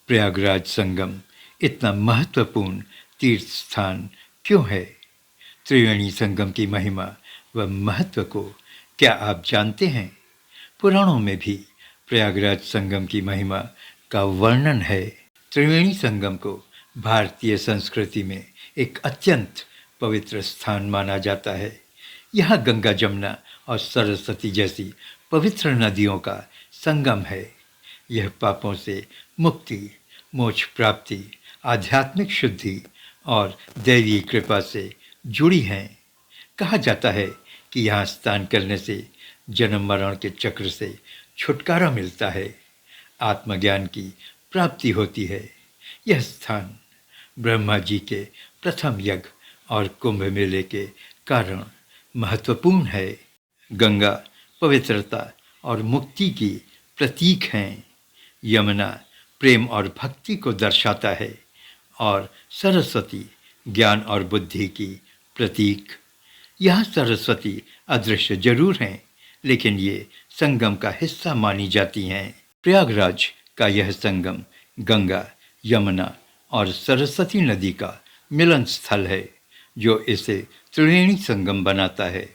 प्रयागराज संगम इतना महत्वपूर्ण तीर्थ स्थान क्यों है? त्रिवेणी संगम की महिमा व महत्व को क्या आप जानते हैं? पुराणों में भी प्रयागराज संगम की महिमा का वर्णन है। त्रिवेणी संगम को भारतीय संस्कृति में एक अत्यंत पवित्र स्थान माना जाता है। यह गंगा, जमुना और सरस्वती जैसी पवित्र नदियों का संगम है। यह पापों से मुक्ति, मोक्ष प्राप्ति, आध्यात्मिक शुद्धि और दैवीय कृपा से जुड़ी हैं। कहा जाता है कि यहाँ स्नान करने से जन्म मरण के चक्र से छुटकारा मिलता है, आत्मज्ञान की प्राप्ति होती है। यह स्थान ब्रह्मा जी के प्रथम यज्ञ और कुंभ मेले के कारण महत्वपूर्ण है। गंगा पवित्रता और मुक्ति की प्रतीक हैं। यमुना प्रेम और भक्ति को दर्शाता है और सरस्वती ज्ञान और बुद्धि की प्रतीक। यह सरस्वती अदृश्य जरूर हैं, लेकिन ये संगम का हिस्सा मानी जाती हैं। प्रयागराज का यह संगम गंगा, यमुना और सरस्वती नदी का मिलन स्थल है, जो इसे त्रिवेणी संगम बनाता है।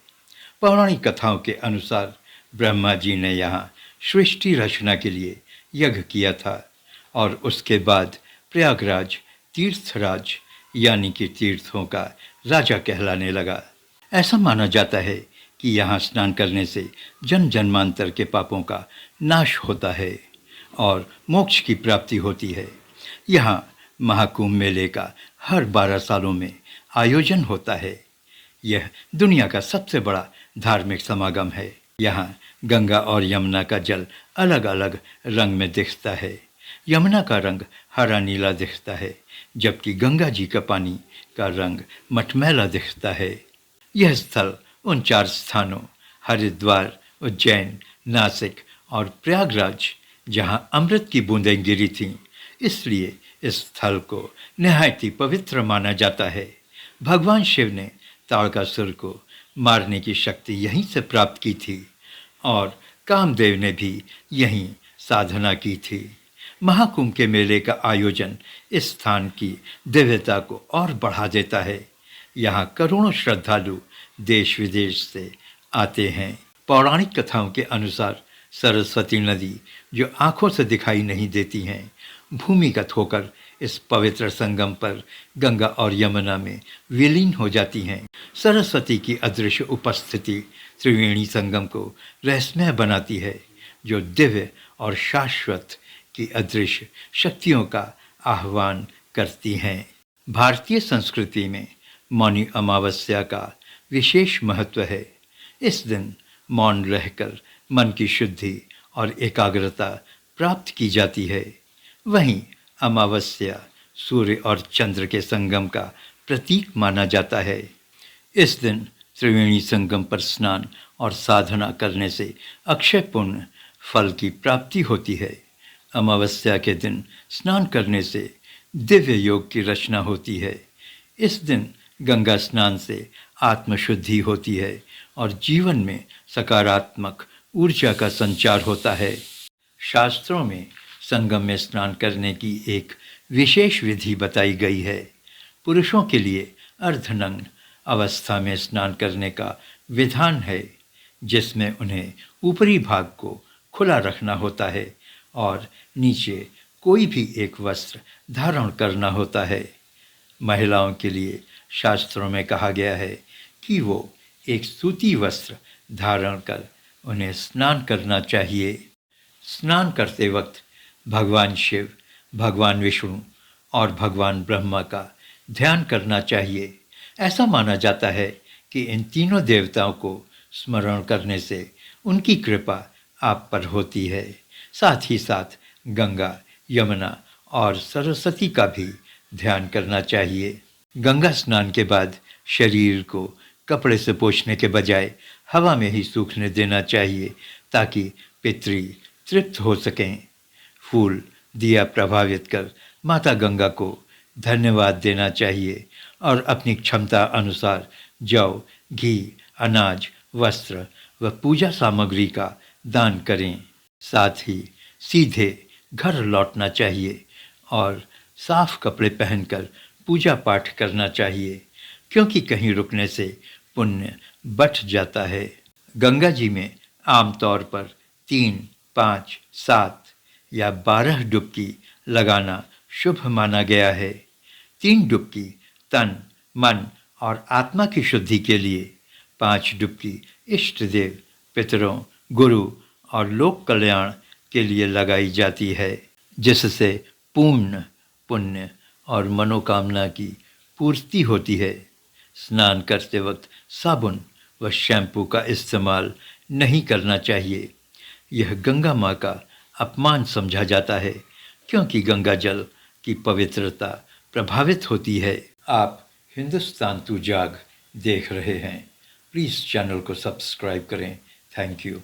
पौराणिक कथाओं के अनुसार ब्रह्मा जी ने यहाँ सृष्टि रचना के लिए यज्ञ किया था और उसके बाद प्रयागराज तीर्थराज यानी कि तीर्थों का राजा कहलाने लगा। ऐसा माना जाता है कि यहाँ स्नान करने से जन्म जन्मांतर के पापों का नाश होता है और मोक्ष की प्राप्ति होती है। यहाँ महाकुंभ मेले का हर 12 सालों में आयोजन होता है। यह दुनिया का सबसे बड़ा धार्मिक समागम है। यहाँ गंगा और यमुना का जल अलग अलग रंग में दिखता है। यमुना का रंग हरा नीला दिखता है, जबकि गंगा जी का पानी का रंग मटमैला दिखता है। यह स्थल उन 4 स्थानों हरिद्वार, उज्जैन, नासिक और प्रयागराज जहाँ अमृत की बूंदें गिरी थीं, इसलिए इस स्थल को निहायत ही पवित्र माना जाता है। भगवान शिव ने ताड़कासुर को मारने की शक्ति यहीं से प्राप्त की थी और कामदेव ने भी यहीं साधना की थी। महाकुंभ के मेले का आयोजन इस स्थान की दिव्यता को और बढ़ा देता है। यहाँ करोड़ों श्रद्धालु देश विदेश से आते हैं। पौराणिक कथाओं के अनुसार सरस्वती नदी, जो आंखों से दिखाई नहीं देती हैं, भूमिगत होकर इस पवित्र संगम पर गंगा और यमुना में विलीन हो जाती हैं। सरस्वती की अदृश्य उपस्थिति त्रिवेणी संगम को रहस्यमय बनाती है, जो दिव्य और शाश्वत की अदृश्य शक्तियों का आह्वान करती हैं। भारतीय संस्कृति में मौनी अमावस्या का विशेष महत्व है। इस दिन मौन रहकर मन की शुद्धि और एकाग्रता प्राप्त की जाती है। वहीं अमावस्या सूर्य और चंद्र के संगम का प्रतीक माना जाता है। इस दिन त्रिवेणी संगम पर स्नान और साधना करने से अक्षय पुण्य फल की प्राप्ति होती है। अमावस्या के दिन स्नान करने से दिव्य योग की रचना होती है। इस दिन गंगा स्नान से आत्मशुद्धि होती है और जीवन में सकारात्मक ऊर्जा का संचार होता है। शास्त्रों में संगम में स्नान करने की एक विशेष विधि बताई गई है। पुरुषों के लिए अर्धनग्न अवस्था में स्नान करने का विधान है, जिसमें उन्हें ऊपरी भाग को खुला रखना होता है और नीचे कोई भी एक वस्त्र धारण करना होता है। महिलाओं के लिए शास्त्रों में कहा गया है कि वो एक सूती वस्त्र धारण कर उन्हें स्नान करना चाहिए। स्नान करते वक्त भगवान शिव, भगवान विष्णु और भगवान ब्रह्मा का ध्यान करना चाहिए। ऐसा माना जाता है कि इन तीनों देवताओं को स्मरण करने से उनकी कृपा आप पर होती है। साथ ही साथ गंगा, यमुना और सरस्वती का भी ध्यान करना चाहिए। गंगा स्नान के बाद शरीर को कपड़े से पोंछने के बजाय हवा में ही सूखने देना चाहिए, ताकि पितृ तृप्त हो सकें। फूल दिया प्रभावित कर माता गंगा को धन्यवाद देना चाहिए और अपनी क्षमता अनुसार जौ, घी, अनाज, वस्त्र व पूजा सामग्री का दान करें। साथ ही सीधे घर लौटना चाहिए और साफ कपड़े पहनकर पूजा पाठ करना चाहिए, क्योंकि कहीं रुकने से पुण्य बढ़ जाता है। गंगा जी में आमतौर पर 3, 5, 7 या 12 डुबकी लगाना शुभ माना गया है। 3 डुबकी तन, मन और आत्मा की शुद्धि के लिए, 5 डुबकी इष्ट देव, पितरों, गुरु और लोक कल्याण के लिए लगाई जाती है, जिससे पूर्ण पुण्य और मनोकामना की पूर्ति होती है। स्नान करते वक्त साबुन व शैम्पू का इस्तेमाल नहीं करना चाहिए। यह गंगा माँ का अपमान समझा जाता है, क्योंकि गंगा जल की पवित्रता प्रभावित होती है। आप हिंदुस्तान तू जाग देख रहे हैं। प्लीज़ चैनल को सब्सक्राइब करें। Thank you.